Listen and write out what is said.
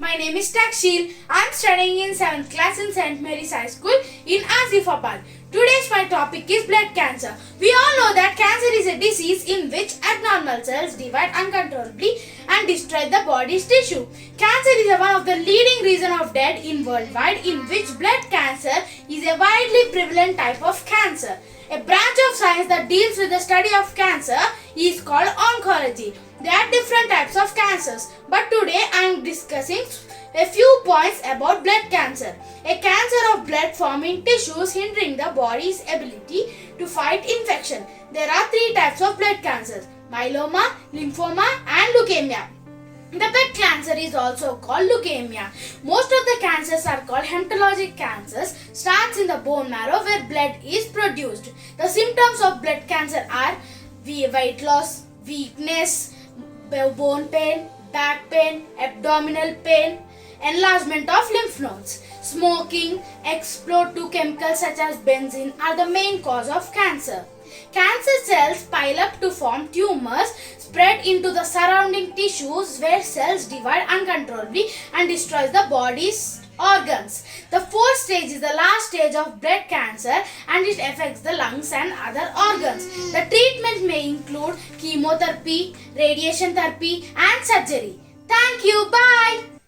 my name is Taksheel. I am studying in 7th class in St. Mary's High School in Asifabad. Today's my topic is blood cancer. We all know that cancer is a disease in which abnormal cells divide uncontrollably and destroy the body's tissue. Cancer is one of the leading reasons of death in worldwide, in which blood cancer is a widely prevalent type of cancer. A branch of science that deals with the study of cancer is called oncology. There are different types of cancers, but today I am discussing a few points about blood cancer. A cancer of blood forming tissues hindering the body's ability to fight infection. There are three types of blood cancers: myeloma, lymphoma and leukemia. The blood cancer is also called leukemia. Most of the cancers are called hematologic cancers. Starts in the bone marrow where blood is produced. The symptoms of blood cancer are weight loss, weakness, bone pain, back pain, abdominal pain, enlargement of lymph nodes. Smoking, exposure to chemicals such as benzene are the main cause of cancer. Cancer cells pile up to form tumors, spread into the surrounding tissues where cells divide uncontrollably and destroys the body's organs. The fourth stage is the last stage of blood cancer and it affects the lungs and other organs. The treatment may include chemotherapy, radiation therapy and surgery. Thank you. Bye.